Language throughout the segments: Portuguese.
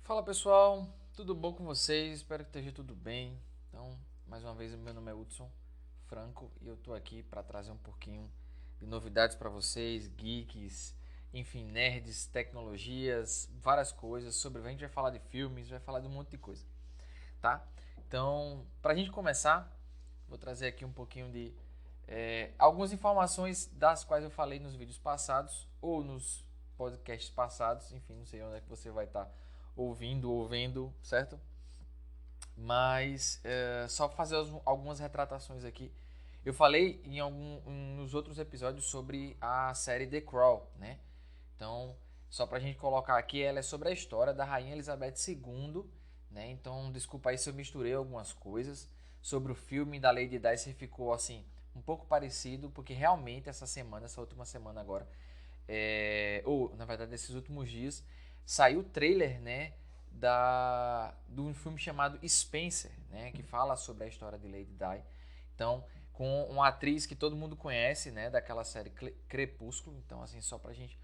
Fala pessoal, tudo bom com vocês? Espero que esteja tudo bem. Então, mais uma vez, meu nome é Hudson Franco e eu tô aqui para trazer um pouquinho de novidades para vocês, geeks, enfim, nerds, tecnologias, várias coisas sobre. A gente vai falar de filmes, vai falar de um monte de coisa, tá? Então, para a gente começar, vou trazer aqui um pouquinho de algumas informações das quais eu falei nos vídeos passados ou nos podcasts passados, enfim, não sei onde é que você vai estar ouvindo ou vendo, certo? Mas só fazer algumas retratações aqui. Eu falei nos outros episódios sobre a série The Crown, né? Então, só pra gente colocar aqui, ela é sobre a história da Rainha Elizabeth II, né? Então, desculpa aí se eu misturei algumas coisas. Sobre o filme da Lady Di, se ficou assim, um pouco parecido, porque realmente essa última semana agora, ou na verdade nesses últimos dias, saiu o trailer, né, de um filme chamado Spencer, né, que fala sobre a história de Lady Di. Então, com uma atriz que todo mundo conhece, né, daquela série Crepúsculo. Então, assim, só pra gente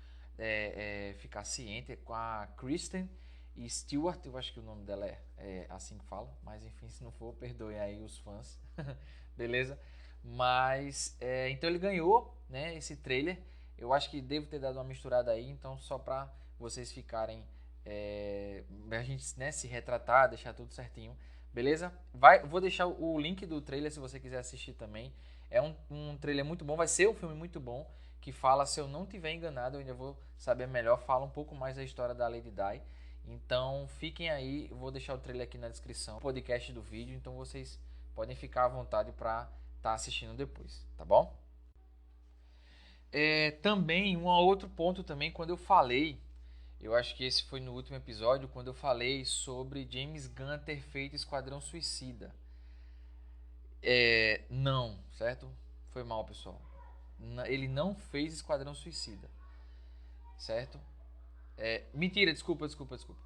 ficar ciente, com a Kristen Stewart, eu acho que o nome dela é assim que fala, mas enfim, se não for, perdoem aí os fãs, beleza? Mas, então ele ganhou, né, esse trailer. Eu acho que devo ter dado uma misturada aí, então só pra vocês ficarem, a gente, né, se retratar, deixar tudo certinho, beleza? Vou deixar o link do trailer se você quiser assistir também. É um trailer muito bom, vai ser um filme muito bom, que fala, se eu não tiver enganado, eu ainda vou saber melhor, fala um pouco mais da história da Lady Di. Então fiquem aí, eu vou deixar o trailer aqui na descrição, podcast do vídeo, então vocês podem ficar à vontade para estar assistindo depois, tá bom? Também um outro ponto também, quando eu falei, eu acho que esse foi no último episódio, quando eu falei sobre James Gunn ter feito Esquadrão Suicida. Não, certo? Foi mal, pessoal. Ele não fez Esquadrão Suicida, certo? Mentira, desculpa.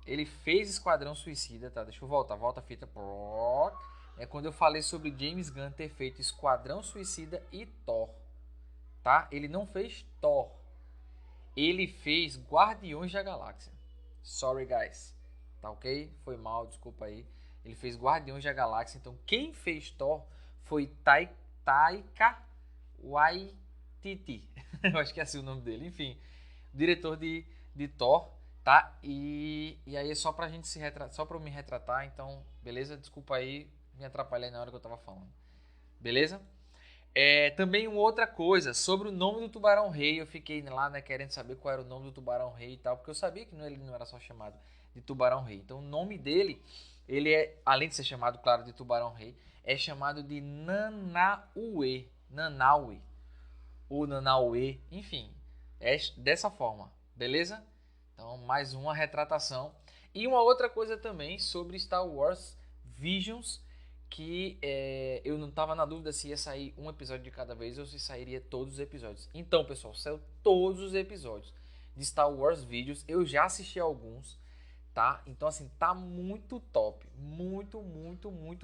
Ele fez Esquadrão Suicida, tá? Deixa eu voltar, volta a fita. É quando eu falei sobre James Gunn ter feito Esquadrão Suicida e Thor, tá? Ele não fez Thor. Ele fez Guardiões da Galáxia. Sorry, guys. Tá ok? Foi mal, desculpa aí. Ele fez Guardiões da Galáxia. Então, quem fez Thor foi Taika Waititi. Eu acho que é assim o nome dele. Enfim, diretor de Thor, tá? E aí é só pra gente se retratar, só pra eu me retratar. Então, beleza? Desculpa aí, me atrapalhei na hora que eu tava falando. Beleza? Também uma outra coisa, sobre o nome do Tubarão Rei, eu fiquei lá, né, querendo saber qual era o nome do Tubarão Rei e tal, porque eu sabia que ele não era só chamado de Tubarão Rei. Então o nome dele, ele é, além de ser chamado, claro, de Tubarão Rei, é chamado de Nanaue, ou Nanaue, enfim, é dessa forma, beleza? Então mais uma retratação. E uma outra coisa também sobre Star Wars Visions, que eu não estava na dúvida se ia sair um episódio de cada vez ou se sairia todos os episódios. Então, pessoal, saiu todos os episódios de Star Wars Visions. Eu já assisti alguns, tá? Então, assim, tá muito top. Muito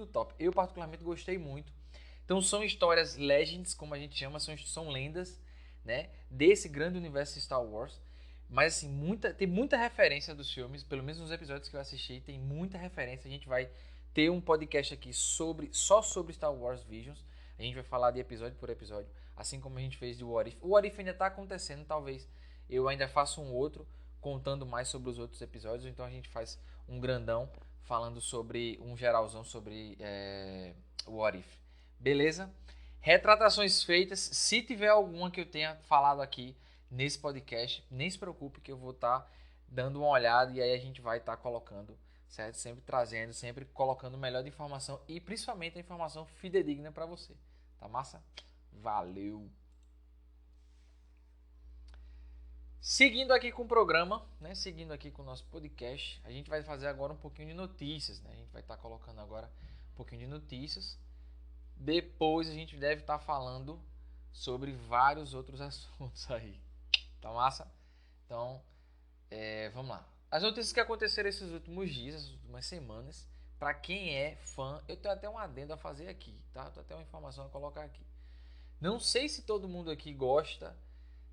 top. Eu, particularmente, gostei muito. Então, são histórias Legends, como a gente chama, são lendas, né? Desse grande universo Star Wars. Mas, assim, tem muita referência dos filmes, pelo menos nos episódios que eu assisti, tem muita referência. A gente vai ter um podcast aqui só sobre Star Wars Visions. A gente vai falar de episódio por episódio, assim como a gente fez de What If. O What If ainda está acontecendo, talvez eu ainda faça um outro contando mais sobre os outros episódios. Então a gente faz um grandão falando sobre um geralzão sobre o What If. Beleza? Retratações feitas. Se tiver alguma que eu tenha falado aqui nesse podcast, nem se preocupe que eu vou estar dando uma olhada e aí a gente vai estar colocando, certo? Sempre trazendo, sempre colocando o melhor de informação e principalmente a informação fidedigna para você. Tá massa? Valeu! Seguindo aqui com o programa, né? Seguindo aqui com o nosso podcast, a gente vai fazer agora um pouquinho de notícias, né? A gente vai estar colocando agora um pouquinho de notícias. Depois a gente deve estar falando sobre vários outros assuntos aí. Tá massa? Então, vamos lá. As notícias que aconteceram esses últimos dias, essas últimas semanas, para quem é fã, eu tenho até um adendo a fazer aqui, tá? Eu tenho até uma informação a colocar aqui. Não sei se todo mundo aqui gosta,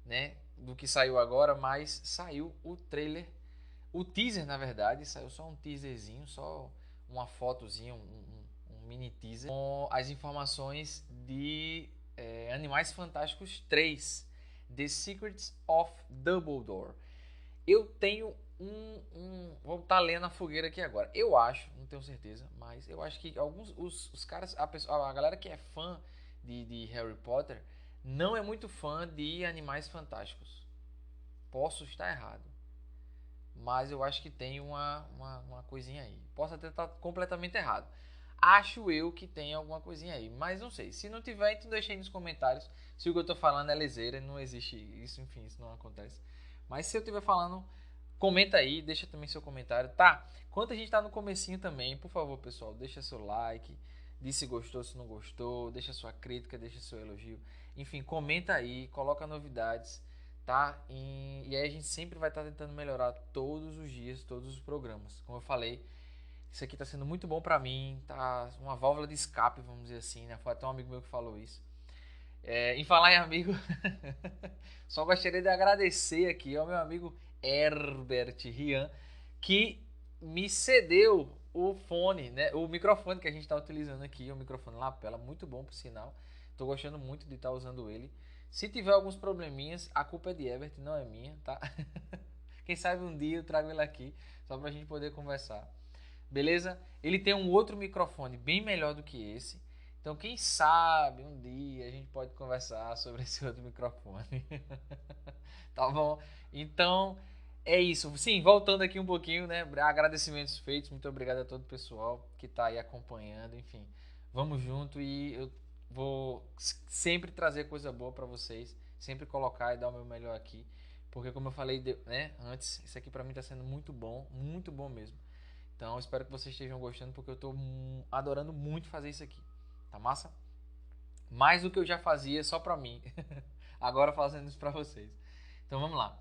né, do que saiu agora, mas saiu O teaser, na verdade, saiu só um teaserzinho, só uma fotozinha, um mini teaser com as informações de Animais Fantásticos 3, The Secrets of Dumbledore. Eu tenho vou estar lendo a fogueira aqui agora. Eu acho, não tenho certeza, mas eu acho que alguns os caras, a galera que é fã de Harry Potter não é muito fã de Animais Fantásticos. Posso estar errado, mas eu acho que tem uma coisinha aí. Posso até estar completamente errado. Acho eu que tem alguma coisinha aí, mas não sei. Se não tiver, então deixa aí nos comentários se o que eu estou falando é leseira, não existe isso, enfim, isso não acontece. Mas se eu estiver falando, comenta aí, deixa também seu comentário, tá? Enquanto a gente tá no comecinho também, por favor, pessoal, deixa seu like, diz se gostou, se não gostou, deixa sua crítica, deixa seu elogio. Enfim, comenta aí, coloca novidades, tá? E aí a gente sempre vai estar tentando melhorar todos os dias, todos os programas. Como eu falei, isso aqui tá sendo muito bom pra mim, tá uma válvula de escape, vamos dizer assim, né? Foi até um amigo meu que falou isso. Em falar em amigo, só gostaria de agradecer aqui ao meu amigo Herbert Rian, que me cedeu o fone, né, o microfone que a gente está utilizando aqui, o microfone lapela, muito bom por sinal. Estou gostando muito de estar usando ele. Se tiver alguns probleminhas, a culpa é de Herbert, não é minha, tá? Quem sabe um dia eu trago ele aqui, só para a gente poder conversar. Beleza? Ele tem um outro microfone bem melhor do que esse. Então, quem sabe um dia a gente pode conversar sobre esse outro microfone. Tá bom? Então, é isso. Sim, voltando aqui um pouquinho, né? Agradecimentos feitos. Muito obrigado a todo o pessoal que está aí acompanhando. Enfim, vamos junto e eu vou sempre trazer coisa boa para vocês. Sempre colocar e dar o meu melhor aqui. Porque, como eu falei, né, antes, isso aqui para mim está sendo muito bom mesmo. Então, espero que vocês estejam gostando, porque eu estou adorando muito fazer isso aqui. Tá massa? Mais do que eu já fazia só pra mim. Agora fazendo isso pra vocês. Então, vamos lá.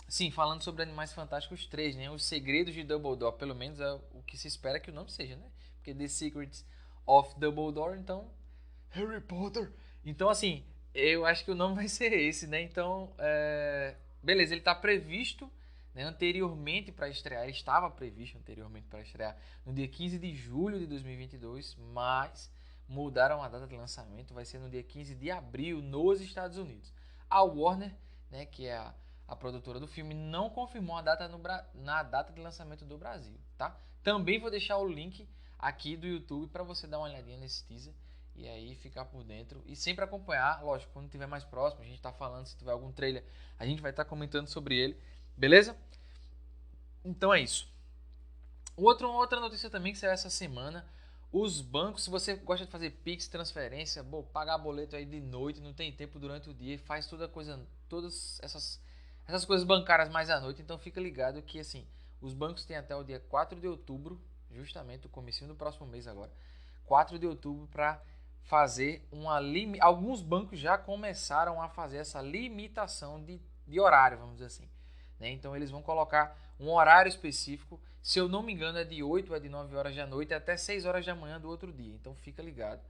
Sim, falando sobre Animais Fantásticos 3, né? Os Segredos de Dumbledore. Pelo menos é o que se espera que o nome seja, né? Porque The Secrets of Dumbledore, então... Harry Potter. Então, assim, eu acho que o nome vai ser esse, né? Então, beleza, ele está previsto, né, anteriormente para estrear, ele estava previsto anteriormente para estrear no dia 15 de julho de 2022, mas mudaram a data de lançamento, vai ser no dia 15 de abril nos Estados Unidos. A Warner, né, que é a produtora do filme, não confirmou a data na data de lançamento do Brasil, tá? Também vou deixar o link aqui do YouTube para você dar uma olhadinha nesse teaser e aí ficar por dentro e sempre acompanhar, lógico, quando tiver mais próximo, a gente tá falando, se tiver algum trailer, a gente vai estar comentando sobre ele, beleza? Então é isso. Outra notícia também que saiu essa semana, os bancos, se você gosta de fazer Pix, transferência, pagar boleto aí de noite, não tem tempo durante o dia, faz todas essas coisas bancárias mais à noite, então fica ligado que assim, os bancos têm até o dia 4 de outubro, justamente o comecinho do próximo mês agora, 4 de outubro para fazer alguns bancos já começaram a fazer essa limitação de horário, vamos dizer assim, né? Então eles vão colocar um horário específico, se eu não me engano é de 8 ou é de 9 horas da noite até 6 horas da manhã do outro dia, então fica ligado.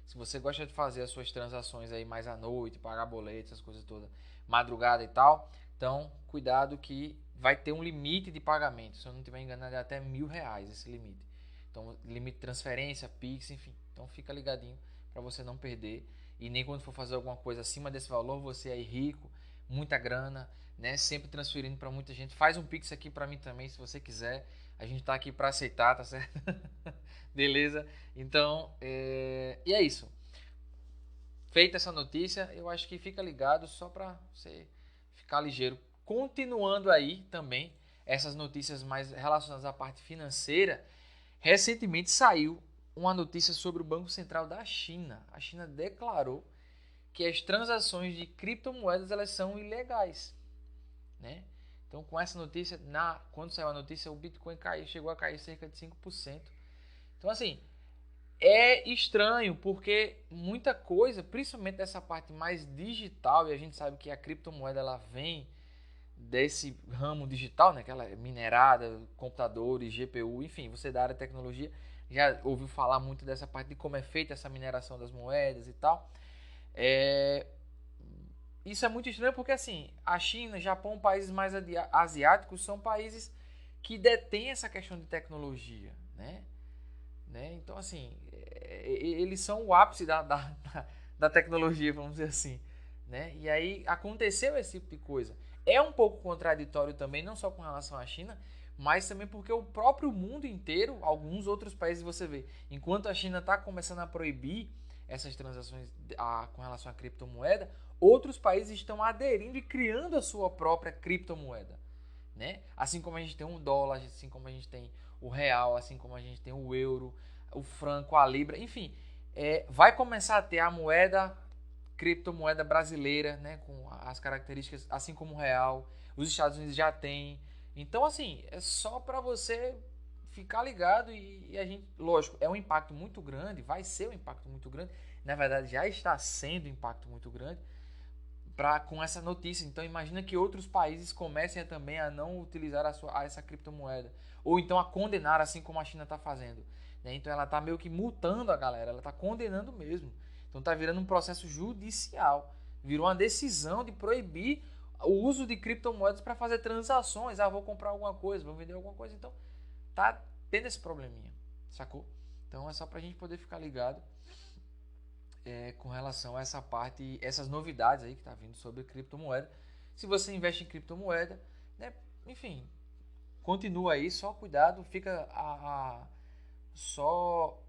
Se você gosta de fazer as suas transações aí mais à noite, pagar boletos, essas coisas todas, madrugada e tal, então cuidado que vai ter um limite de pagamento, se eu não estiver enganado é até R$1.000 esse limite. Então, limite de transferência, Pix, enfim. Então, fica ligadinho para você não perder. E nem quando for fazer alguma coisa acima desse valor, você aí rico, muita grana, né? Sempre transferindo para muita gente. Faz um Pix aqui para mim também, se você quiser. A gente tá aqui para aceitar, tá certo? Beleza? Então, e é isso. Feita essa notícia, eu acho que fica ligado só para você ficar ligeiro. Continuando aí também, essas notícias mais relacionadas à parte financeira, recentemente saiu uma notícia sobre o Banco Central da China. A China declarou que as transações de criptomoedas elas são ilegais, né? Então, com essa notícia, quando saiu a notícia, o Bitcoin chegou a cair cerca de 5%. Então, assim, é estranho porque muita coisa, principalmente dessa parte mais digital, e a gente sabe que a criptomoeda ela vem desse ramo digital, né? Aquela minerada, computadores, GPU, enfim, você da área de tecnologia já ouviu falar muito dessa parte de como é feita essa mineração das moedas e tal. isso é muito estranho porque, assim, a China, Japão, países mais asiáticos são países que detêm essa questão de tecnologia, né? Então, assim, eles são o ápice da tecnologia, vamos dizer assim, né? E aí aconteceu esse tipo de coisa. É um pouco contraditório também, não só com relação à China, mas também porque o próprio mundo inteiro, alguns outros países você vê, enquanto a China está começando a proibir essas transações com relação à criptomoeda, outros países estão aderindo e criando a sua própria criptomoeda, né? Assim como a gente tem um dólar, assim como a gente tem o real, assim como a gente tem o euro, o franco, a libra, enfim, vai começar a ter a moeda, criptomoeda brasileira, né, com as características, assim como o real, os Estados Unidos já tem. Então, assim, é só para você ficar ligado e a gente, lógico, é um impacto muito grande, vai ser um impacto muito grande, na verdade já está sendo um impacto muito grande, com essa notícia. Então imagina que outros países comecem também a não utilizar essa criptomoeda, ou então a condenar, assim como a China está fazendo, né? Então ela está meio que multando a galera, ela está condenando mesmo. Então está virando um processo judicial, virou uma decisão de proibir o uso de criptomoedas para fazer transações. Vou comprar alguma coisa, vou vender alguma coisa. Então tá tendo esse probleminha, sacou? Então é só para a gente poder ficar ligado com relação a essa parte, essas novidades aí que tá vindo sobre criptomoeda. Se você investe em criptomoeda, né, enfim, continua aí, só cuidado, só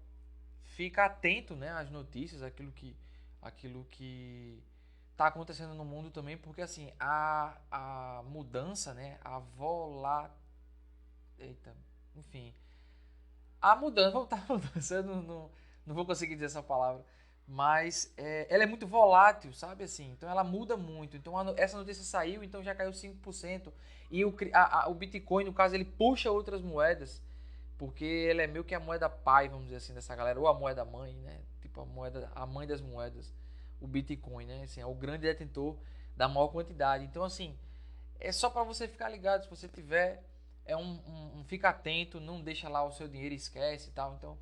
fica atento, né, às notícias, aquilo que tá acontecendo no mundo também, porque assim, a mudança, né, eita, enfim, a mudança, voltar à mudança, eu não vou conseguir dizer essa palavra, mas ela é muito volátil, sabe assim? Então ela muda muito. Então essa notícia saiu, então já caiu 5%. E o Bitcoin, no caso, ele puxa outras moedas, porque ele é meio que a moeda pai, vamos dizer assim, dessa galera, ou a moeda mãe, né? Tipo a mãe das moedas, o Bitcoin, né? Assim, é o grande detentor da maior quantidade. Então, assim, é só para você ficar ligado, se você tiver, fica atento, não deixa lá o seu dinheiro e esquece e tal. Então,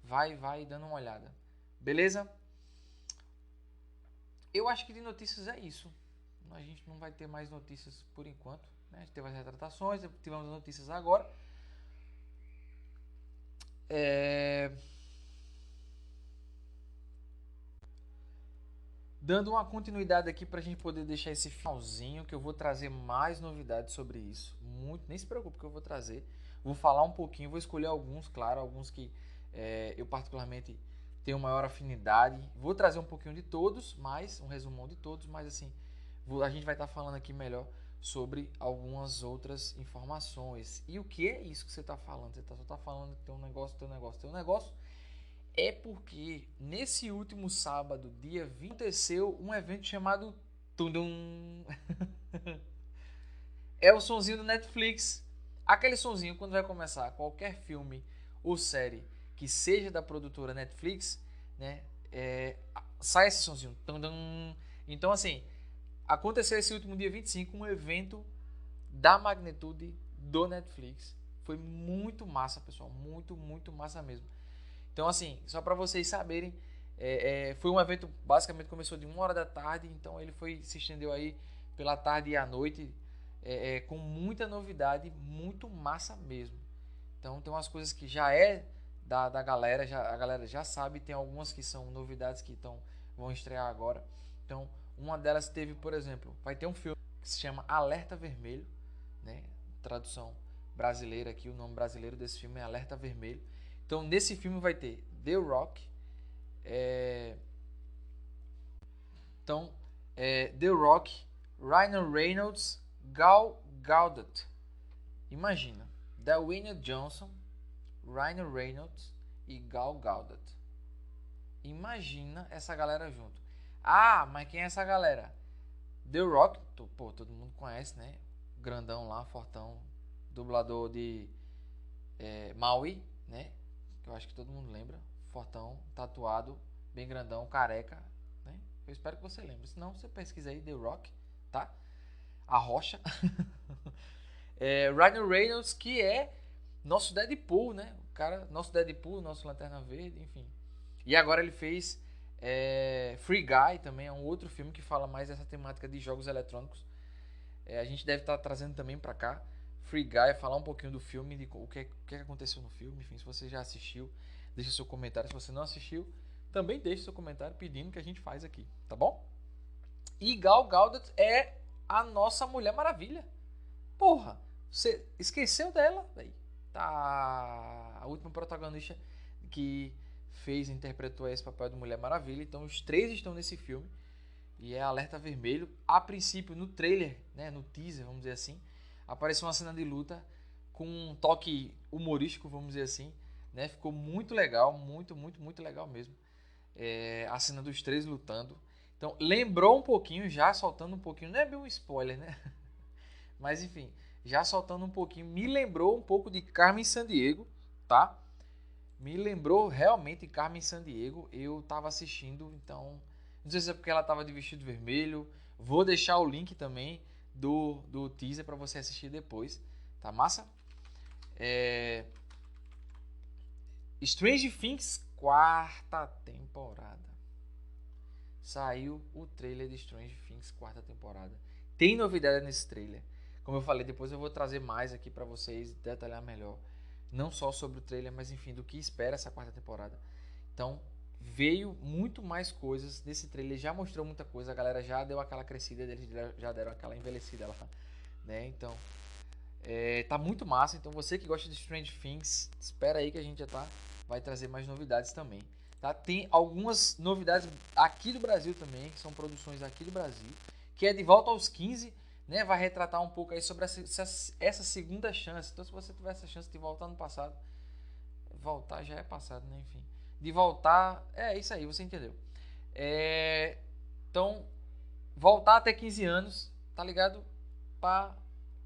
vai dando uma olhada. Beleza? Eu acho que de notícias é isso. A gente não vai ter mais notícias por enquanto, né? A gente teve as retratações, tivemos as notícias agora. Dando uma continuidade aqui para a gente poder deixar esse finalzinho, que eu vou trazer mais novidades sobre isso. Muito, nem se preocupe que eu vou trazer. Vou falar um pouquinho, vou escolher alguns, claro, alguns que eu particularmente tenho maior afinidade. Vou trazer um pouquinho de todos, um resumão de todos, mas assim, a gente vai estar falando aqui melhor sobre algumas outras informações. E o que é isso que você está falando? Você só está falando que tem um negócio, tem um negócio. É porque nesse último sábado, dia 20, aconteceu um evento chamado Tudum. É o sonzinho do Netflix. Aquele sonzinho quando vai começar qualquer filme ou série que seja da produtora Netflix, né? Sai esse sonzinho. Tudum. Então, assim, aconteceu esse último dia 25 um evento da magnitude do Netflix. Foi muito massa, pessoal. Muito, muito massa mesmo. Então, assim, só para vocês saberem, foi um evento, basicamente começou de 1 hora da tarde, então ele se estendeu aí pela tarde e à noite, com muita novidade, muito massa mesmo. Então tem umas coisas que já é da galera, a galera já sabe, tem algumas que são novidades que vão estrear agora. Então, uma delas teve, por exemplo, vai ter um filme que se chama Alerta Vermelho, né? Tradução brasileira aqui, o nome brasileiro desse filme é Alerta Vermelho. Então, nesse filme vai ter The Rock, The Rock, Ryan Reynolds, Gal Gadot. Imagina, Dwayne Johnson, Ryan Reynolds e Gal Gadot. Imagina essa galera junto. Mas quem é essa galera? The Rock, todo mundo conhece, né? Grandão lá, fortão, dublador de Maui, né? Que eu acho que todo mundo lembra. Fortão, tatuado, bem grandão, careca, né? Eu espero que você lembre. Se não, você pesquisa aí The Rock, tá? A Rocha. Ryan Reynolds, que é nosso Deadpool, né? O cara, nosso Deadpool, nosso Lanterna Verde, enfim. E agora ele fez Free Guy também é um outro filme que fala mais dessa temática de jogos eletrônicos. A gente deve estar trazendo também pra cá. Free Guy, falar um pouquinho do filme, de o que aconteceu no filme. Enfim, se você já assistiu, deixa seu comentário. Se você não assistiu, também deixa seu comentário pedindo que a gente faz aqui, tá bom? E Gal Gadot é a nossa Mulher Maravilha. Porra, você esqueceu dela, velho? Tá a última protagonista que interpretou esse papel de Mulher Maravilha. Então os três estão nesse filme. E é alerta vermelho. A princípio, no trailer, né, no teaser, vamos dizer assim, apareceu uma cena de luta com um toque humorístico, vamos dizer assim, né? Ficou muito legal, muito legal mesmo. A cena dos três lutando. Então, lembrou um pouquinho, já soltando um pouquinho, não é bem um spoiler, né? Mas enfim, já soltando um pouquinho, me lembrou um pouco de Carmen Sandiego, tá? Me lembrou realmente Carmen Sandiego. Eu tava assistindo, então não sei se é porque ela tava de vestido vermelho. Vou deixar o link também do teaser para você assistir depois. Tá massa? Strange Things, quarta temporada. Saiu o trailer de Strange Things, quarta temporada. Tem novidade nesse trailer. Como eu falei, depois eu vou trazer mais aqui para vocês, detalhar melhor. Não só sobre o trailer, mas enfim, do que espera essa quarta temporada. Então, veio muito mais coisas nesse trailer. Já mostrou muita coisa. A galera já deu aquela crescida, eles já deram aquela envelhecida lá, né? Então, tá muito massa. Então, você que gosta de Strange Things, espera aí que a gente vai trazer mais novidades também. Tá? Tem algumas novidades aqui do Brasil também, que são produções aqui do Brasil, que é De Volta aos 15, né? Vai retratar um pouco aí sobre essa segunda chance. Então, se você tiver essa chance de voltar no passado, voltar já é passado, né? Enfim, de voltar, é isso aí, você entendeu. Então, voltar até 15 anos, tá ligado?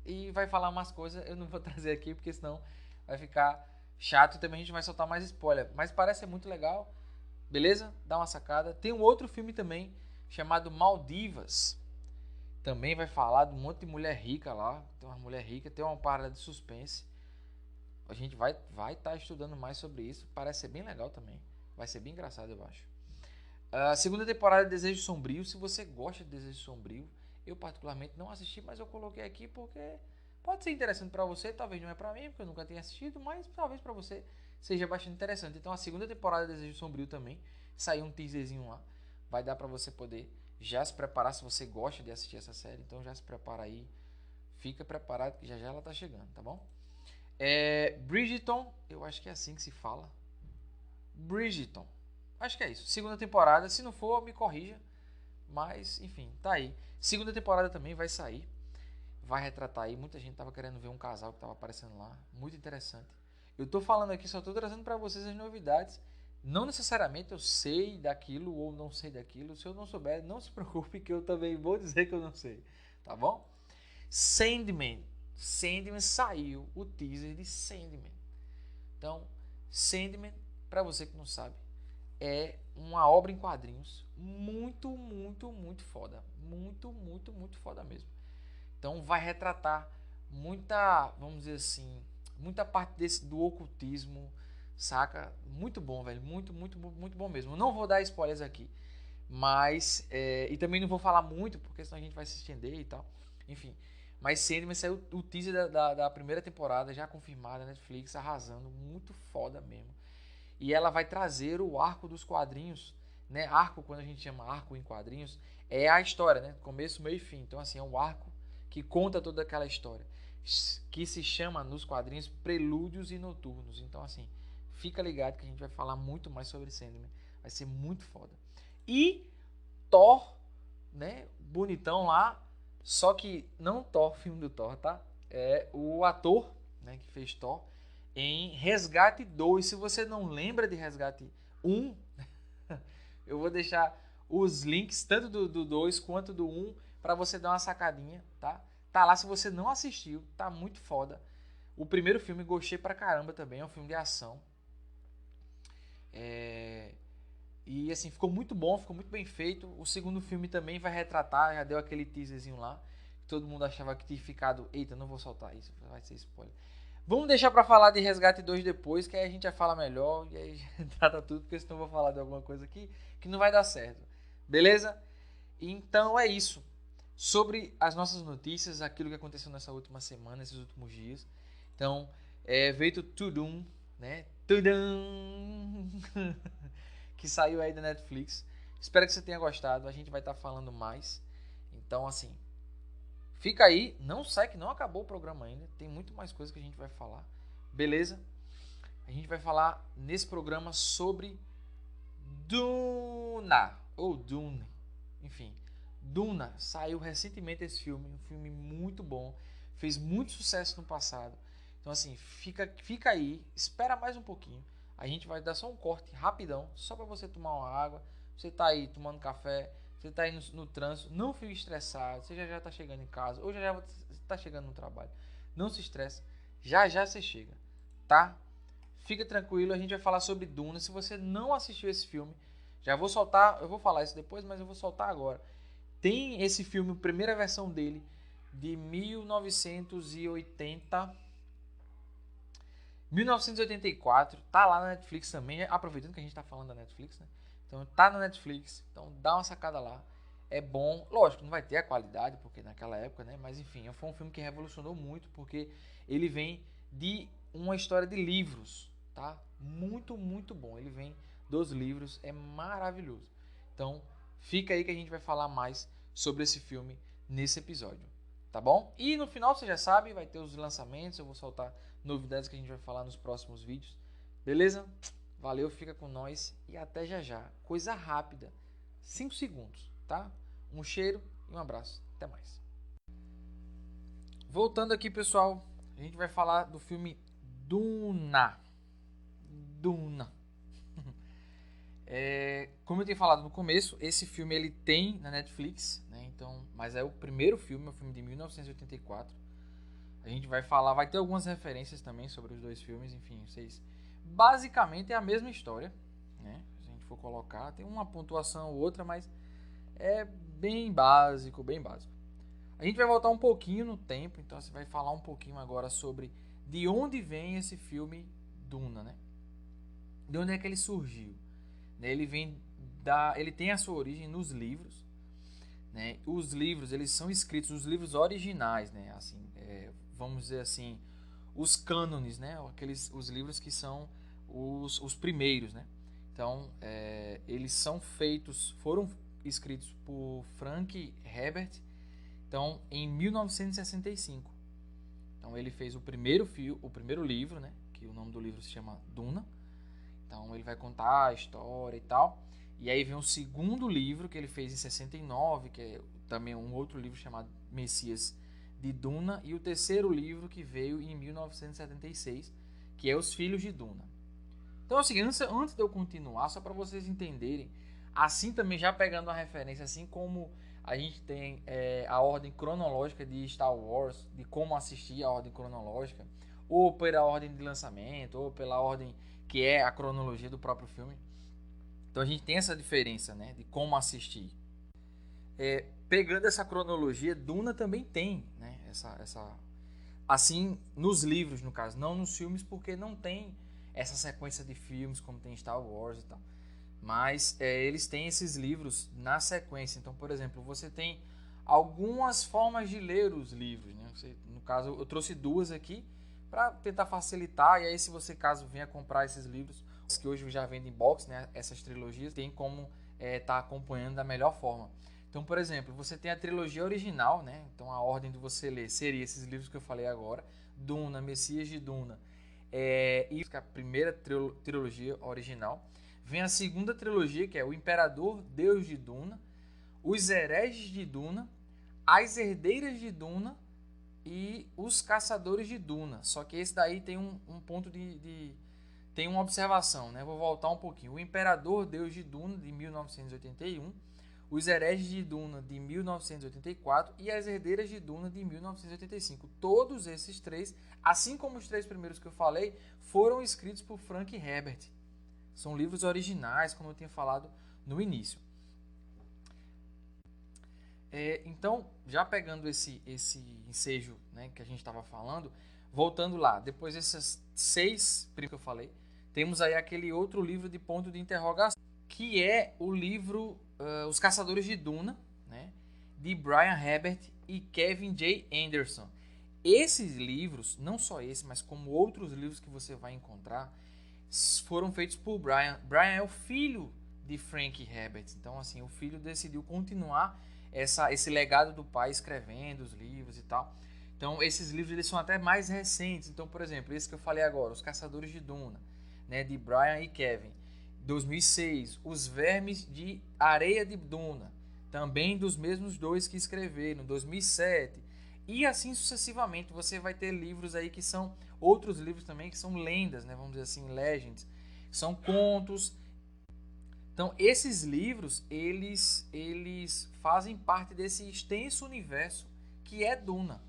E vai falar umas coisas, eu não vou trazer aqui, porque senão vai ficar chato e também a gente vai soltar mais spoiler. Mas parece ser muito legal, beleza? Dá uma sacada. Tem um outro filme também, chamado Maldivas. Também vai falar de um monte de mulher rica lá. Tem uma mulher rica, tem uma parada de suspense. A gente vai estar estudando mais sobre isso. Parece ser bem legal também. Vai ser bem engraçado, eu acho. A segunda temporada de Desejo Sombrio. Se você gosta de Desejo Sombrio, eu particularmente não assisti, mas eu coloquei aqui porque pode ser interessante para você. Talvez não é para mim, porque eu nunca tenho assistido, mas talvez para você seja bastante interessante. Então a segunda temporada de Desejo Sombrio também. Saiu um teaserzinho lá. Vai dar para você poder já se preparar se você gosta de assistir essa série. Então já se prepara aí. Fica preparado que já ela tá chegando, tá bom? Bridgerton, eu acho que é assim que se fala. Bridgerton, acho que é isso. Segunda temporada, se não for, me corrija. Mas, enfim, tá aí. Segunda temporada também vai sair. Vai retratar aí. Muita gente tava querendo ver um casal que tava aparecendo lá. Muito interessante. Eu tô falando aqui, só tô trazendo para vocês as novidades. Não necessariamente eu sei daquilo ou não sei daquilo. Se eu não souber, não se preocupe que eu também vou dizer que eu não sei. Tá bom? Sandman saiu o teaser de Sandman. Então, Sandman, para você que não sabe, é uma obra em quadrinhos muito foda. Muito foda mesmo. Então, vai retratar muita, vamos dizer assim, muita parte do ocultismo, saca? Muito bom, velho. Muito bom mesmo. Não vou dar spoilers aqui, mas e também não vou falar muito, porque senão a gente vai se estender e tal. Enfim, mas Sandman saiu o teaser da primeira temporada, já confirmada, Netflix arrasando, muito foda mesmo. E ela vai trazer o arco dos quadrinhos, né? Arco, quando a gente chama arco em quadrinhos, é a história, né? Começo, meio e fim. Então, assim, é um arco que conta toda aquela história, que se chama nos quadrinhos Prelúdios e Noturnos. Então, assim, fica ligado que a gente vai falar muito mais sobre Sandman. Vai ser muito foda. E Thor, né? Bonitão lá. Só que não Thor, filme do Thor, tá? É o ator, né, que fez Thor em Resgate 2. Se você não lembra de Resgate 1, eu vou deixar os links tanto do 2 quanto do 1 para você dar uma sacadinha, tá? Tá lá se você não assistiu, tá muito foda. O primeiro filme gostei pra caramba também, é um filme de ação. E assim, ficou muito bom, ficou muito bem feito. O segundo filme também vai retratar, já deu aquele teaserzinho lá. Todo mundo achava que tinha ficado. Eita, não vou soltar isso, vai ser spoiler. Vamos deixar pra falar de Resgate 2 depois, que aí a gente já fala melhor e aí trata tudo, porque senão eu vou falar de alguma coisa aqui que não vai dar certo. Beleza? Então é isso. Sobre as nossas notícias, aquilo que aconteceu nessa última semana, esses últimos dias. Então, veio o Tudum, né? Tudum! Que saiu aí da Netflix. Espero que você tenha gostado. A gente vai estar falando mais. Então, assim, fica aí. Não sai que não acabou o programa ainda. Tem muito mais coisa que a gente vai falar. Beleza? A gente vai falar nesse programa sobre Duna. Ou Dune. Enfim. Duna. Saiu recentemente esse filme. Um filme muito bom. Fez muito sucesso no passado. Então, assim, fica aí. Espera mais um pouquinho. A gente vai dar só um corte rapidão. Só para você tomar uma água. Você tá aí tomando café. Você tá aí no trânsito. Não fique estressado. Você já tá chegando em casa. Ou já tá chegando no trabalho. Não se estresse. Já você chega. Tá? Fica tranquilo, a gente vai falar sobre Duna. Se você não assistiu esse filme, já vou soltar, eu vou falar isso depois, mas eu vou soltar agora. Tem esse filme, a primeira versão dele, de 1984, tá lá na Netflix também, aproveitando que a gente tá falando da Netflix, né? Então tá na Netflix, então dá uma sacada lá. É bom, lógico, não vai ter a qualidade, porque naquela época, né? Mas enfim, foi um filme que revolucionou muito, porque ele vem de uma história de livros, tá? Muito, muito bom. Ele vem dos livros, é maravilhoso. Então, fica aí que a gente vai falar mais sobre esse filme nesse episódio, tá bom? E no final, você já sabe, vai ter os lançamentos, eu vou soltar novidades que a gente vai falar nos próximos vídeos. Beleza? Valeu, fica com nós e até já já. Coisa rápida, 5 segundos, tá? Um cheiro e um abraço. Até mais. Voltando aqui, pessoal, a gente vai falar do filme Duna. Duna. Como eu tinha falado no começo, esse filme ele tem na Netflix, né? Então, mas é o primeiro filme, é um filme de 1984. A gente vai falar, vai ter algumas referências também sobre os dois filmes, enfim, vocês. Basicamente é a mesma história, né? Se a gente for colocar, tem uma pontuação ou outra, mas é bem básico, bem básico. A gente vai voltar um pouquinho no tempo, então você vai falar um pouquinho agora sobre de onde vem esse filme Duna, né? De onde é que ele surgiu? Ele vem ele tem a sua origem nos livros, né? Os livros eles são escritos, os livros originais, né? Assim, vamos dizer assim, os cânones, né? Os livros que são os primeiros, né? Então, eles foram escritos por Frank Herbert, então em 1965. Então ele fez o primeiro livro, né? Que o nome do livro se chama Duna. Então ele vai contar a história e tal. E aí vem o segundo livro que ele fez em 69, que é também um outro livro chamado Messias de Duna, e o terceiro livro que veio em 1976, que é Os Filhos de Duna. Então é o seguinte, antes de eu continuar, só para vocês entenderem, assim também já pegando a referência, assim como a gente tem a ordem cronológica de Star Wars, de como assistir a ordem cronológica, ou pela ordem de lançamento, ou pela ordem que é a cronologia do próprio filme. Então a gente tem essa diferença, né, de como assistir. Pegando essa cronologia, Duna também tem, né, essa assim nos livros, no caso, não nos filmes, porque não tem essa sequência de filmes como tem Star Wars e tal. Mas eles têm esses livros na sequência. Então, por exemplo, você tem algumas formas de ler os livros, né? No caso, eu trouxe duas aqui para tentar facilitar. E aí, se você caso venha comprar esses livros, que hoje já vendem em box, né? Essas trilogias, tem como tá acompanhando da melhor forma. Então, por exemplo, você tem a trilogia original, né? Então, a ordem de você ler seria esses livros que eu falei agora: Duna, Messias de Duna, e a primeira trilogia original. Vem a segunda trilogia, que é o Imperador Deus de Duna, Os Hereges de Duna, As Herdeiras de Duna e Os Caçadores de Duna. Só que esse daí tem um ponto tem uma observação, né? Vou voltar um pouquinho. O Imperador Deus de Duna, de 1981, Os Hereges de Duna, de 1984 e As Herdeiras de Duna, de 1985. Todos esses três, assim como os três primeiros que eu falei, foram escritos por Frank Herbert. São livros originais, como eu tinha falado no início. Então, já pegando esse ensejo, né, que a gente estava falando, voltando lá, depois desses 6 que eu falei, temos aí aquele outro livro de ponto de interrogação, que é o livro Os Caçadores de Duna, né, de Brian Herbert e Kevin J. Anderson. Esses livros, não só esse, mas como outros livros que você vai encontrar, foram feitos por Brian. Brian é o filho de Frank Herbert. Então, assim, o filho decidiu continuar esse legado do pai escrevendo os livros e tal. Então, esses livros eles são até mais recentes. Então, por exemplo, esse que eu falei agora, Os Caçadores de Duna, né, de Brian e Kevin, 2006. Os Vermes de Areia de Duna, também dos mesmos dois que escreveram, 2007. E assim sucessivamente, você vai ter livros aí que são outros livros também que são lendas, né, vamos dizer assim, legends, são contos. Então, esses livros, eles fazem parte desse extenso universo que é Duna.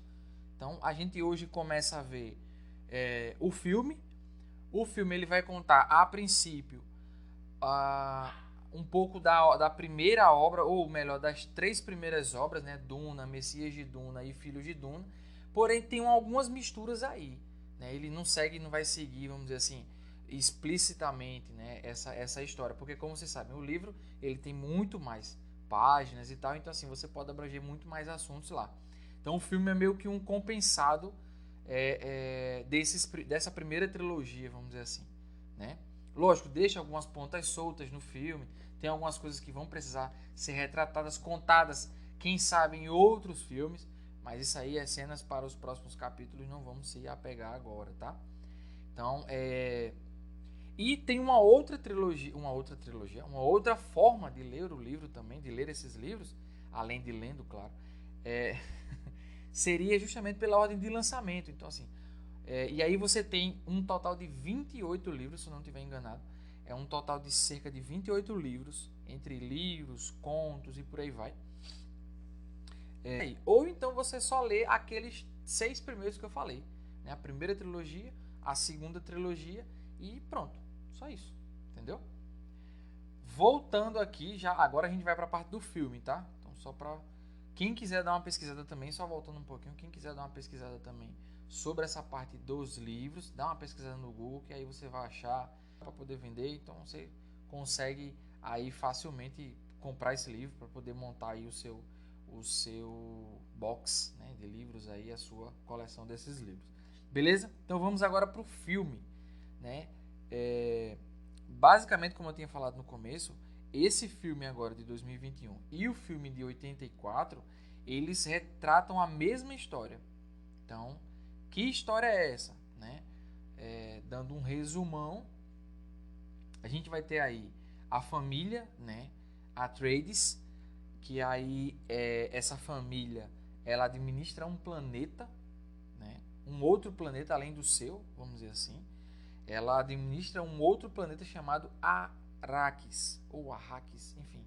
Então, a gente hoje começa a ver o filme. O filme ele vai contar, a princípio, um pouco da primeira obra, ou melhor, das 3 primeiras obras, né? Duna, Messias de Duna e Filhos de Duna. Porém, tem algumas misturas aí, né? Ele não vai seguir, vamos dizer assim, explicitamente, né, essa história, porque como vocês sabem, o livro ele tem muito mais páginas e tal, então assim você pode abranger muito mais assuntos lá. Então o filme é meio que um compensado dessa primeira trilogia, vamos dizer assim, né? Lógico, deixa algumas pontas soltas no filme, tem algumas coisas que vão precisar ser retratadas, contadas, quem sabe em outros filmes, mas isso aí é cenas para os próximos capítulos, não vamos se apegar agora, tá? Então, e tem uma outra forma de ler o livro também, de ler esses livros, além de lendo, claro, seria justamente pela ordem de lançamento. Então, assim, e aí você tem um total de 28 livros, se eu não estiver enganado. É um total de cerca de 28 livros, entre livros, contos e por aí vai. Ou então você só lê aqueles 6 primeiros que eu falei, né? A primeira trilogia, a segunda trilogia e pronto. Só isso, entendeu? Voltando aqui, já agora a gente vai para a parte do filme, tá? Então só para quem quiser dar uma pesquisada também, só voltando um pouquinho, quem quiser dar uma pesquisada também sobre essa parte dos livros, dá uma pesquisada no Google que aí você vai achar para poder vender, então você consegue aí facilmente comprar esse livro para poder montar aí o seu box, né, de livros aí, a sua coleção desses livros. Beleza? Então vamos agora para o filme, né? Basicamente, como eu tinha falado no começo, esse filme agora de 2021 e o filme de 84, eles retratam a mesma história. Então, que história é essa, né? Dando um resumão, a gente vai ter aí a família, né? Atreides, que aí essa família ela administra um planeta, né? Um outro planeta além do seu, vamos dizer assim. Ela administra um outro planeta chamado Arrakis, ou Arrakis, enfim,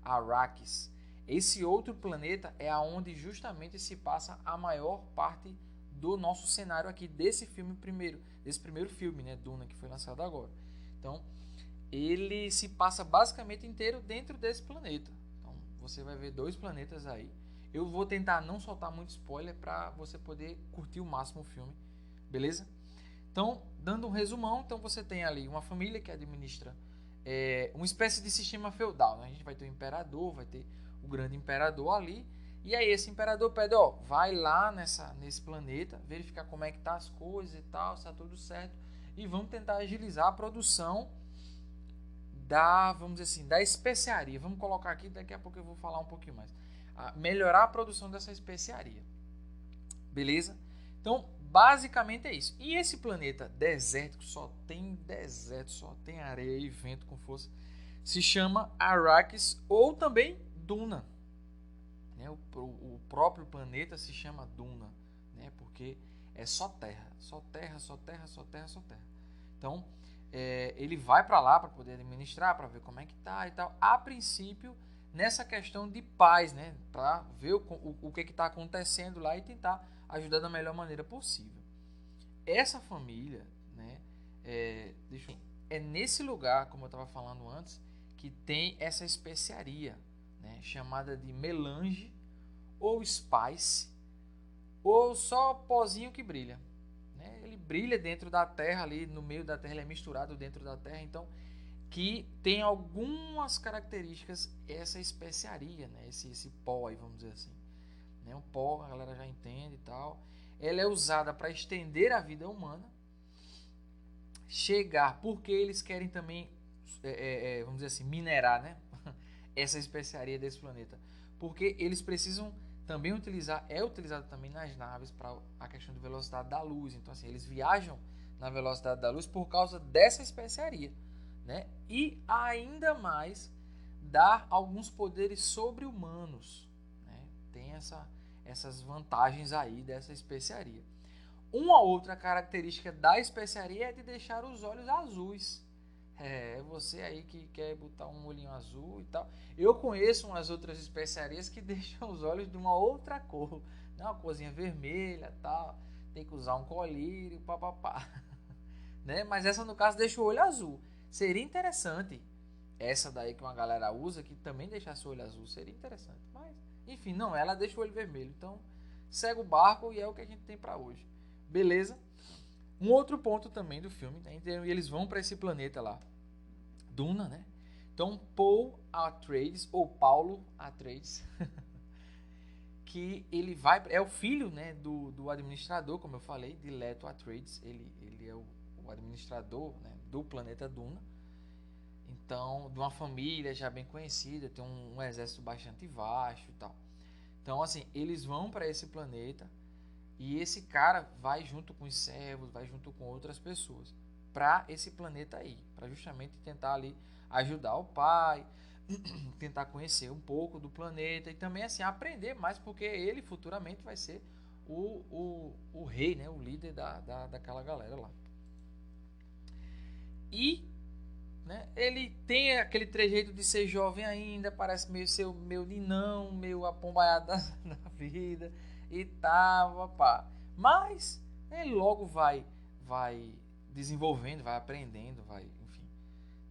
Arrakis. Esse outro planeta é aonde justamente se passa a maior parte do nosso cenário aqui desse primeiro filme, né, Duna, que foi lançado agora. Então, ele se passa basicamente inteiro dentro desse planeta. Então, você vai ver 2 planetas aí. Eu vou tentar não soltar muito spoiler para você poder curtir o máximo o filme, beleza? Então, dando um resumão, então você tem ali uma família que administra uma espécie de sistema feudal, né? A gente vai ter o imperador, vai ter o grande imperador ali, e aí esse imperador pede, vai lá nesse planeta, verificar como é que tá as coisas e tal, se tá tudo certo, e vamos tentar agilizar a produção vamos dizer assim, da especiaria. Vamos colocar aqui, daqui a pouco eu vou falar um pouquinho mais. Melhorar a produção dessa especiaria. Beleza? Então, basicamente é isso. E esse planeta desértico, só tem deserto, só tem areia e vento com força, se chama Arrakis ou também Duna. Né? O próprio planeta se chama Duna, né? Porque é só terra, só terra, só terra, só terra, só terra. Então, ele vai para lá para poder administrar, para ver como é que tá e tal. A princípio, nessa questão de paz, né? Para ver o que está acontecendo lá e tentar ajudar da melhor maneira possível. Essa família, né, é nesse lugar, como eu estava falando antes, que tem essa especiaria, né, chamada de melange ou spice ou só pozinho que brilha, brilha dentro da Terra, ali no meio da Terra, ele é misturado dentro da Terra, então que tem algumas características essa especiaria, né? Esse pó aí, vamos dizer assim. Né? O pó, a galera já entende e tal. Ela é usada para estender a vida humana, chegar, porque eles querem também, vamos dizer assim, minerar, né? Essa especiaria desse planeta. Porque eles precisam também utilizar, é utilizado também nas naves para a questão de velocidade da luz. Então, assim, eles viajam na velocidade da luz por causa dessa especiaria, né? E ainda mais dar alguns poderes sobre-humanos, né? Tem essas vantagens aí dessa especiaria. Uma outra característica da especiaria é de deixar os olhos azuis. Você aí que quer botar um olhinho azul e tal. Eu conheço umas outras especiarias que deixam os olhos de uma outra cor, né? Uma corzinha vermelha e tal. Tem que usar um colírio, papapá. Né? Mas essa no caso deixa o olho azul. Seria interessante essa daí que uma galera usa, que também deixasse o olho azul, seria interessante. Mas, enfim, não, ela deixa o olho vermelho. Então, segue o barco e é o que a gente tem para hoje. Beleza? Um outro ponto também do filme, né? Então, eles vão para esse planeta lá, Duna, né? Então, Paul Atreides, ou Paulo Atreides, que ele vai, é o filho, né, do administrador, como eu falei, de Leto Atreides. Ele é o administrador, né, do planeta Duna. Então, de uma família já bem conhecida, tem um exército bastante vasto e tal. Então, assim, eles vão para esse planeta e esse cara vai junto com os servos, vai junto com outras pessoas para esse planeta aí, para justamente tentar ali ajudar o pai, tentar conhecer um pouco do planeta e também assim aprender mais, porque ele futuramente vai ser o rei, né, o líder daquela galera lá. E, né, ele tem aquele trejeito de ser jovem ainda, parece meio ser meio ninão, meio apombaiado da vida e tal, pá. Mas ele logo vai desenvolvendo, vai aprendendo, vai, enfim.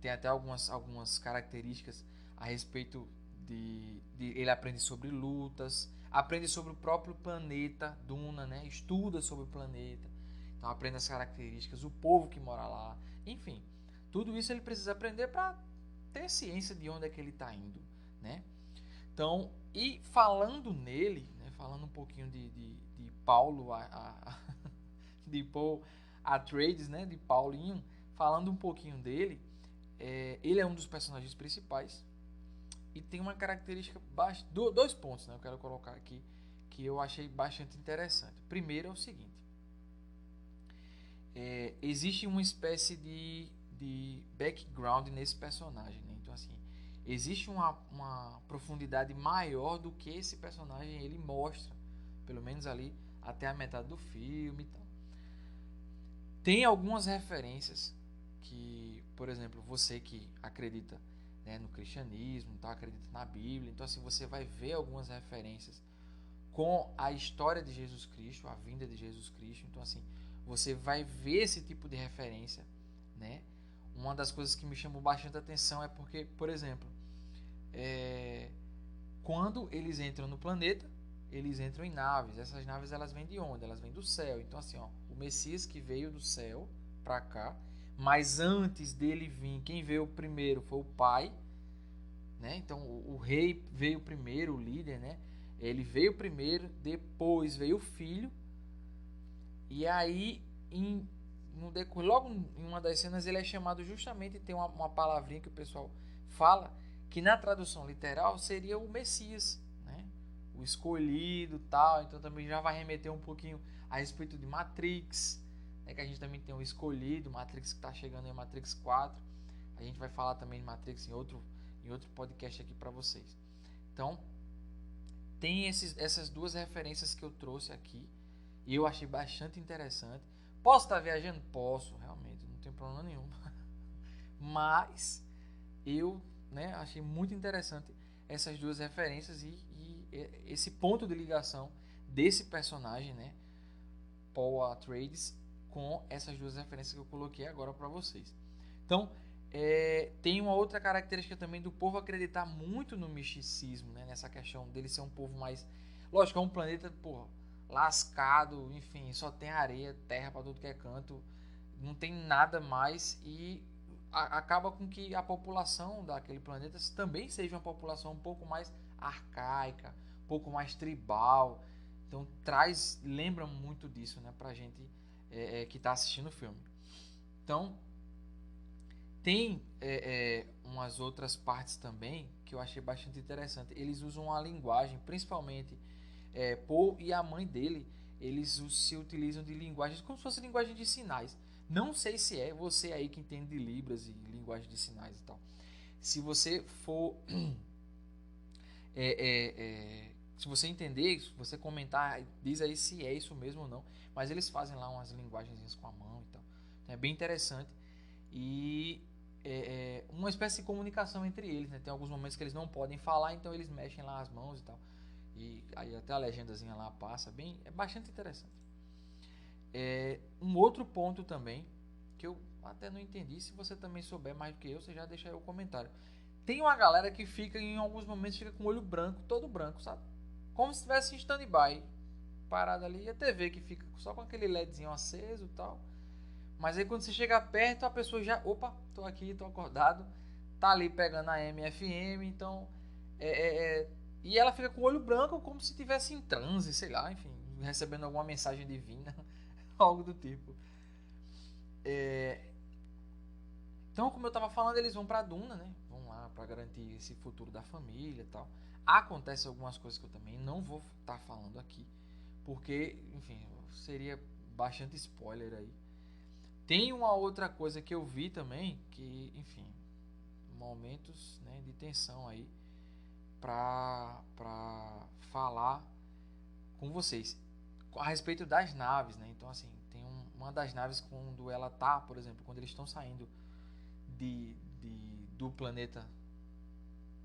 Tem até algumas características a respeito de ele aprende sobre lutas, aprende sobre o próprio planeta Duna, né? Estuda sobre o planeta, então aprende as características, o povo que mora lá, enfim. Tudo isso ele precisa aprender para ter ciência de onde é que ele está indo, né? Então, e falando nele, né, falando um pouquinho de Paulo, de Paul Atreides, né, de Paulinho, falando um pouquinho dele, ele é um dos personagens principais e tem uma característica, dois pontos, né, eu quero colocar aqui, que eu achei bastante interessante. Primeiro é o seguinte, existe uma espécie de background nesse personagem, né? Então assim, existe uma profundidade maior do que esse personagem ele mostra, pelo menos ali até a metade do filme e tal. Tem algumas referências que, por exemplo, você que acredita, né, no cristianismo, tá, acredita na Bíblia, então assim, você vai ver algumas referências com a história de Jesus Cristo, a vinda de Jesus Cristo. Então assim, você vai ver esse tipo de referência, né? Uma das coisas que me chamou bastante atenção é porque, por exemplo, quando eles entram no planeta, eles entram em naves. Essas naves elas vêm de onde? Elas vêm do céu. Então assim, ó, o Messias que veio do céu para cá, mas antes dele vir, quem veio primeiro foi o pai, né? Então o rei veio primeiro, o líder, né? Ele veio primeiro, depois veio o filho, e aí logo em uma das cenas ele é chamado justamente, tem uma palavrinha que o pessoal fala, que na tradução literal seria o Messias, né? O escolhido, tal. Então também já vai remeter um pouquinho a respeito de Matrix, né? Que a gente também tem o escolhido, Matrix que está chegando em Matrix 4. A gente vai falar também de Matrix em outro podcast aqui para vocês. Então tem essas duas referências que eu trouxe aqui e eu achei bastante interessante. Posso estar viajando? Posso, realmente, não tem problema nenhum. Mas eu, né, achei muito interessante essas duas referências e esse ponto de ligação desse personagem, né, Paul Atreides, com essas duas referências que eu coloquei agora para vocês. Então, tem uma outra característica também do povo acreditar muito no misticismo, né, nessa questão dele ser um povo mais... Lógico, é um planeta, porra, lascado, enfim, só tem areia, terra para tudo que é canto, não tem nada mais e acaba com que a população daquele planeta também seja uma população um pouco mais arcaica, um pouco mais tribal. Então lembra muito disso, né, pra gente que está assistindo o filme. Então tem umas outras partes também que eu achei bastante interessante. Eles usam uma linguagem, principalmente Paul e a mãe dele, eles se utilizam de linguagens como se fosse linguagem de sinais. Não sei se é você aí que entende de Libras e linguagem de sinais e tal. Se você for se você entender, se você comentar, diz aí se é isso mesmo ou não. Mas eles fazem lá umas linguagens com a mão e tal. Então, é bem interessante. E uma espécie de comunicação entre eles, né? Tem alguns momentos que eles não podem falar, então eles mexem lá as mãos e tal. E aí até a legendazinha lá passa, é bastante interessante. Um outro ponto também, que eu até não entendi, se você também souber mais do que eu, você já deixa aí o comentário. Tem uma galera que fica, em alguns momentos, fica com o olho branco, todo branco, sabe? Como se estivesse em stand-by, parado ali, e a TV que fica só com aquele LEDzinho aceso e tal. Mas aí quando você chega perto, a pessoa já, opa, tô aqui, tô acordado, tá ali pegando a MFM, então e ela fica com o olho branco como se estivesse em transe, sei lá, enfim, recebendo alguma mensagem divina, algo do tipo. Então, como eu tava falando, eles vão pra Duna, né? Vão lá pra garantir esse futuro da família e tal. Acontece algumas coisas que eu também não vou estar falando aqui, porque, enfim, seria bastante spoiler aí. Tem uma outra coisa que eu vi também, que, enfim, momentos, né, de tensão aí pra falar com vocês a respeito das naves, né? Então, assim, tem uma das naves quando ela tá, por exemplo, quando eles estão saindo do planeta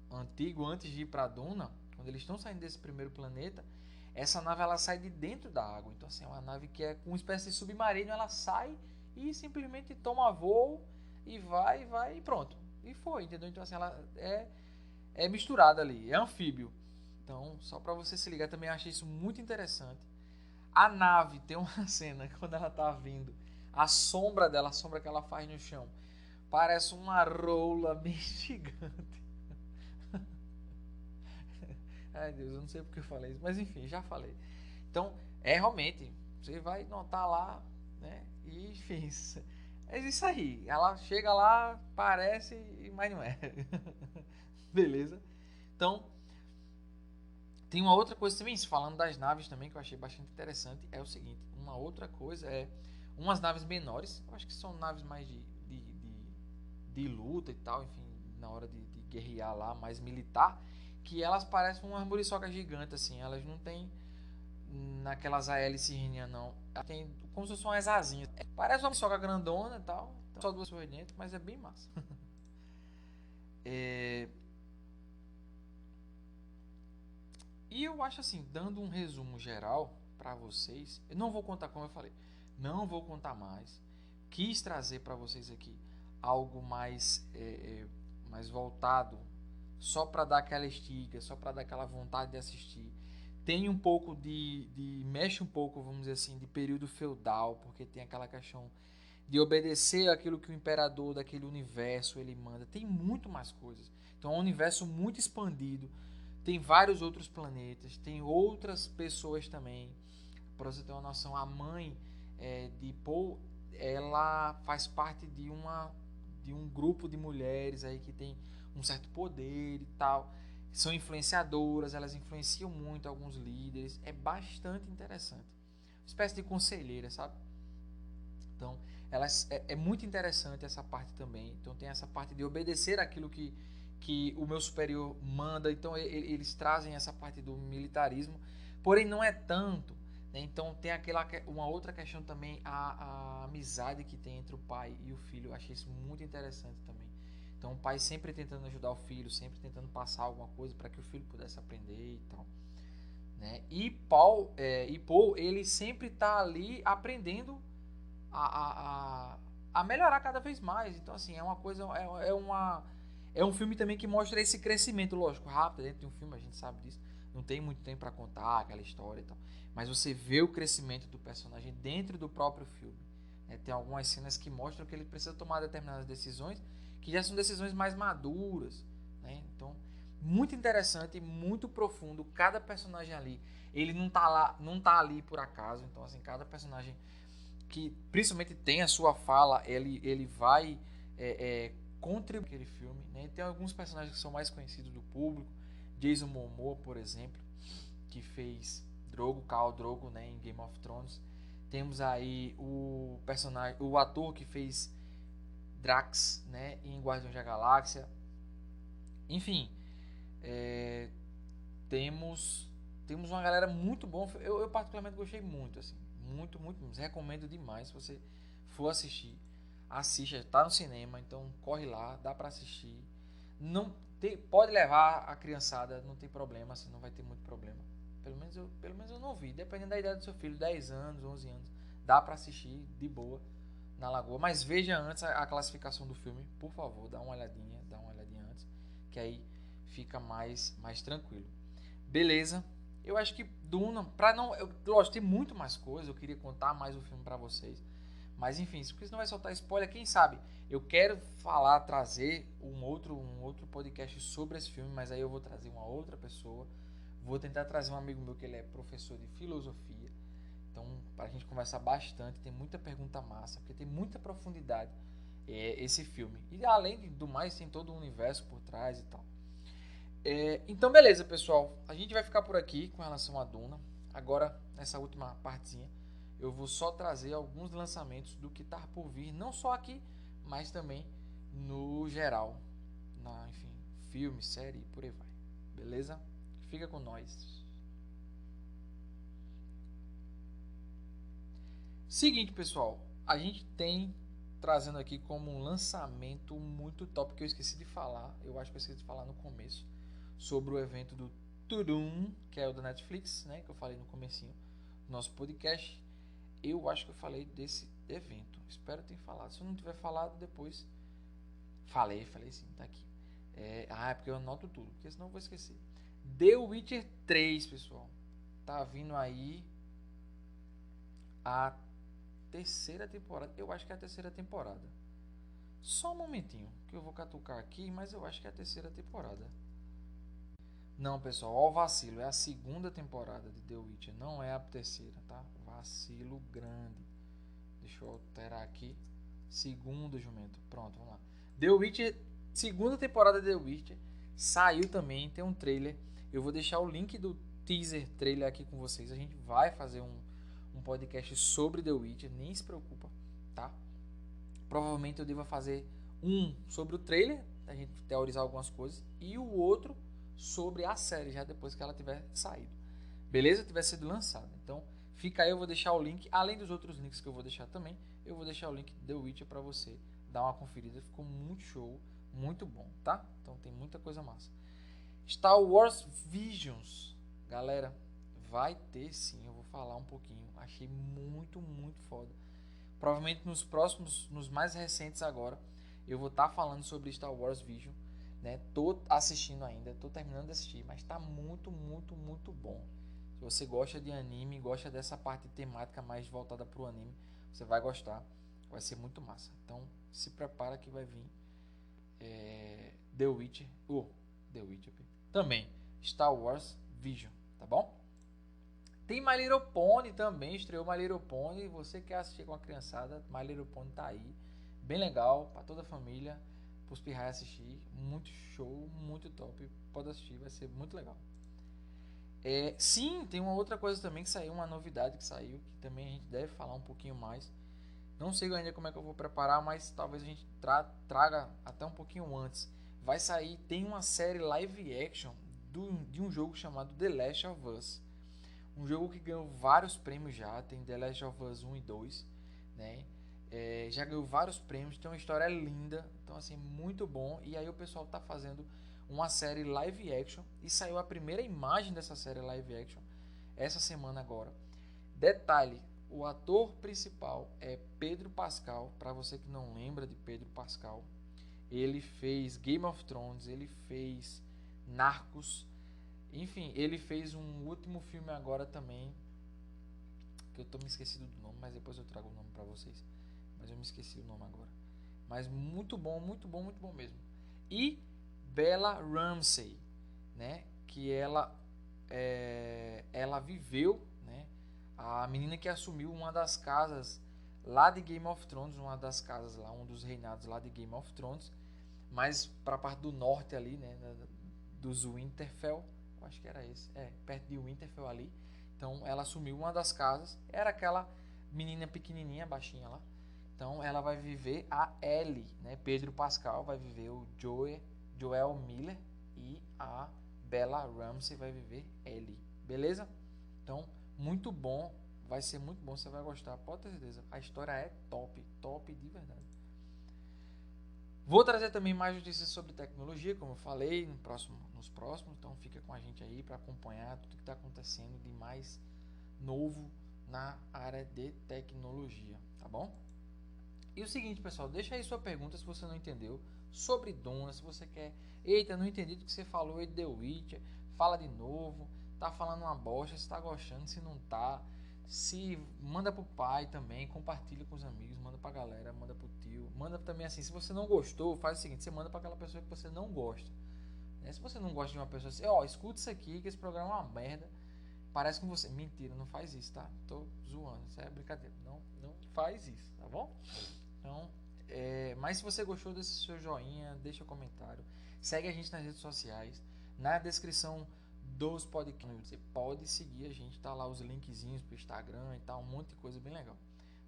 antigo, antes de ir para Duna, quando eles estão saindo desse primeiro planeta, essa nave ela sai de dentro da água. Então, assim, é uma nave que é com uma espécie de submarino, ela sai e simplesmente toma voo e vai e pronto. E foi, entendeu? Então, assim, ela é misturada ali, é anfíbio. Então, só para você se ligar, também achei isso muito interessante. A nave tem uma cena quando ela tá vindo, a sombra dela, a sombra que ela faz no chão, parece uma rola bem gigante. Ai Deus, eu não sei porque eu falei isso, mas enfim, já falei. Então, realmente, você vai notar lá, né? E enfim, é isso aí. Ela chega lá, parece, mas não é. Beleza? Então, tem uma outra coisa também, falando das naves também, que eu achei bastante interessante, é o seguinte, uma outra coisa é umas naves menores, eu acho que são naves mais de luta e tal, enfim, na hora de guerrear lá, mais militar, que elas parecem umas muriçocas gigantes, assim, elas não tem naquelas hélices não, ela tem como se fossem umas asinhas, parece uma muriçoca grandona e tal, só duas pessoas dentro, mas é bem massa. E eu acho assim, dando um resumo geral para vocês, eu não vou contar como eu falei, não vou contar mais. Quis trazer para vocês aqui algo mais voltado, só para dar aquela estiga, só para dar aquela vontade de assistir. Tem um pouco mexe um pouco, vamos dizer assim, de período feudal, porque tem aquela questão de obedecer aquilo que o imperador daquele universo ele manda. Tem muito mais coisas. Então é um universo muito expandido. Tem vários outros planetas, tem outras pessoas também. Para você ter uma noção, a mãe de Paul, ela faz parte de um grupo de mulheres aí que tem um certo poder e tal. São influenciadoras, elas influenciam muito alguns líderes. É bastante interessante. Uma espécie de conselheira, sabe? Então, é muito interessante essa parte também. Então, tem essa parte de obedecer aquilo que o meu superior manda. Então, eles trazem essa parte do militarismo. Porém, não é tanto. Né? Então, tem uma outra questão também, a amizade que tem entre o pai e o filho. Eu achei isso muito interessante também. Então, o pai sempre tentando ajudar o filho, sempre tentando passar alguma coisa para que o filho pudesse aprender e tal. Né? E Paul, ele sempre está ali aprendendo a melhorar cada vez mais. Então, assim, é uma coisa. É um filme também que mostra esse crescimento, lógico, rápido dentro de um filme, a gente sabe disso. não tem muito tempo para contar aquela história e tal. Mas você vê o crescimento do personagem dentro do próprio filme. Né? Tem algumas cenas que mostram que ele precisa tomar determinadas decisões que já são decisões mais maduras. Né? Então, muito interessante, muito profundo. Cada personagem ali, ele não tá lá, não tá ali por acaso. Então, assim, cada personagem que principalmente tem a sua fala, ele vai contribuir aquele filme. Né? Tem alguns personagens que são mais conhecidos do público. Jason Momoa, por exemplo, que fez Drogo, Khal Drogo, né, em Game of Thrones. Temos aí o personagem, o ator que fez Drax, né, em Guardiões da Galáxia. Enfim, temos uma galera muito bom. Eu particularmente gostei muito, assim, muito, muito, muito. Recomendo demais. Se você for assistir, assista. Tá no cinema, então corre lá, dá para assistir. Não pode levar a criançada, não tem problema, assim, não vai ter muito problema. Pelo menos eu não vi. Dependendo da idade do seu filho, 10 anos, 11 anos, dá para assistir de boa na Lagoa. Mas veja antes a classificação do filme, por favor, dá uma olhadinha antes, que aí fica mais tranquilo. Beleza? Eu acho que Duna, para não, lógico, tem muito mais coisa, eu queria contar mais o filme para vocês. Mas enfim, porque senão vai soltar spoiler, quem sabe? Eu quero trazer um outro podcast sobre esse filme, mas aí eu vou trazer uma outra pessoa. Vou tentar trazer um amigo meu que ele é professor de filosofia. Então, para a gente conversar bastante, tem muita pergunta massa, porque tem muita profundidade esse filme. E além do mais, tem todo um universo por trás e tal. Então, beleza, pessoal. A gente vai ficar por aqui com relação a Duna. Agora, nessa última partezinha, eu vou só trazer alguns lançamentos do que tá por vir, não só aqui, mas também no geral. Enfim, filme, série e por aí vai. Beleza? Fica com nós. Seguinte, pessoal. A gente tem trazendo aqui como um lançamento muito top que eu esqueci de falar. Eu acho que eu esqueci de falar no começo. Sobre o evento do Tudum, que é o da Netflix, né, que eu falei no comecinho do nosso podcast. Eu acho que eu falei desse evento. Espero ter falado. Se eu não tiver falado, depois falei sim, tá aqui. É porque eu anoto tudo, porque senão eu vou esquecer. The Witcher 3, pessoal. Tá vindo aí a terceira temporada. Eu acho que é a terceira temporada. Só um momentinho, que eu vou catucar aqui, mas eu acho que é a terceira temporada. Não, pessoal, ó o vacilo. É a segunda temporada de The Witcher, não é a terceira, tá? Vacilo grande. Deixa eu alterar aqui. Segunda, jumento. Pronto, vamos lá. The Witcher, segunda temporada de The Witcher. Saiu também, tem um trailer. Eu vou deixar o link do teaser trailer aqui com vocês. A gente vai fazer um podcast sobre The Witcher, nem se preocupa, tá? Provavelmente eu devo fazer um sobre o trailer, a gente teorizar algumas coisas, e o outro sobre a série, já depois que ela tiver saído. Beleza? Tiver sido lançada. Então, fica aí, eu vou deixar o link, além dos outros links que eu vou deixar também, eu vou deixar o link do The Witcher para você dar uma conferida. Ficou muito show, muito bom, tá? Então tem muita coisa massa. Star Wars Visions, galera, vai ter sim, eu vou falar um pouquinho. Achei muito, muito foda. Provavelmente nos mais recentes agora, eu vou estar falando sobre Star Wars Vision, né? Tô assistindo ainda, tô terminando de assistir, mas tá muito, muito, muito bom. Se você gosta de anime, gosta dessa parte temática mais voltada pro anime, você vai gostar, vai ser muito massa. Então, se prepara que vai vir The Witcher, também Star Wars Vision, tá bom? Tem My Little Pony também, estreou My Little Pony. Você quer assistir com a criançada, My Little Pony tá aí. Bem legal, para toda a família, pros pirraia assistir. Muito show, muito top. Pode assistir, vai ser muito legal. Sim, tem uma outra coisa também que saiu, uma novidade que saiu, que também a gente deve falar um pouquinho mais. Não sei ainda como é que eu vou preparar, mas talvez a gente traga até um pouquinho antes. Vai sair, tem uma série live action de um jogo chamado The Last of Us. Um jogo que ganhou vários prêmios já, tem The Last of Us 1 e 2, né? Já ganhou vários prêmios, tem uma história linda, então assim, muito bom. E aí o pessoal tá fazendo uma série live action e saiu a primeira imagem dessa série live action essa semana agora. Detalhe, o ator principal é Pedro Pascal, para você que não lembra de Pedro Pascal, ele fez Game of Thrones, ele fez Narcos, Enfim, ele fez um último filme agora também, que eu tô me esquecido do nome, mas depois eu trago o nome pra vocês. Mas eu me esqueci o nome agora. Mas muito bom, muito bom, muito bom mesmo. E Bella Ramsey, né? Que ela viveu, né? A menina que assumiu uma das casas lá de Game of Thrones, uma das casas lá, um dos reinados lá de Game of Thrones, mas para a parte do norte ali, né? Dos Winterfell, eu acho que era esse, perto de Winterfell ali. Então ela assumiu uma das casas, era aquela menina pequenininha, baixinha lá. Então ela vai viver a Ellie, né? Pedro Pascal vai viver o Joel Miller e a Bella Ramsey vai viver Ellie, beleza? Então muito bom, vai ser muito bom, você vai gostar, pode ter certeza. A história é top, top de verdade. Vou trazer também mais notícias sobre tecnologia, como eu falei nos próximos, então fica com a gente aí para acompanhar tudo que está acontecendo de mais novo na área de tecnologia, tá bom? E o seguinte, pessoal, deixa aí sua pergunta se você não entendeu sobre Duna, se você quer, eita, não entendi do que você falou aí de The Witcher, fala de novo, tá falando uma bosta, se tá gostando, se não tá, se manda pro pai também, compartilha com os amigos, manda pra galera, manda pro tio, manda também assim, se você não gostou, faz o seguinte, você manda pra aquela pessoa que você não gosta, né? Se você não gosta de uma pessoa assim, ó, escuta isso aqui, que esse programa é uma merda, parece com você, mentira, não faz isso, tá? Tô zoando, isso é brincadeira, não faz isso, tá bom? Então, mas se você gostou, deixa seu joinha, deixa um comentário, segue a gente nas redes sociais, na descrição dos podcasts, você pode seguir a gente, tá lá os linkzinhos pro Instagram e tal, um monte de coisa bem legal.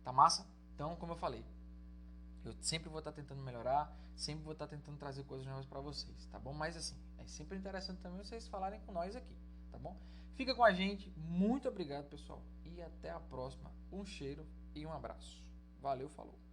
Tá massa? Então, como eu falei, eu sempre vou estar tentando melhorar, sempre vou estar tentando trazer coisas novas para vocês, tá bom? Mas assim, é sempre interessante também vocês falarem com nós aqui, tá bom? Fica com a gente, muito obrigado pessoal, e até a próxima. Um cheiro e um abraço. Valeu, falou!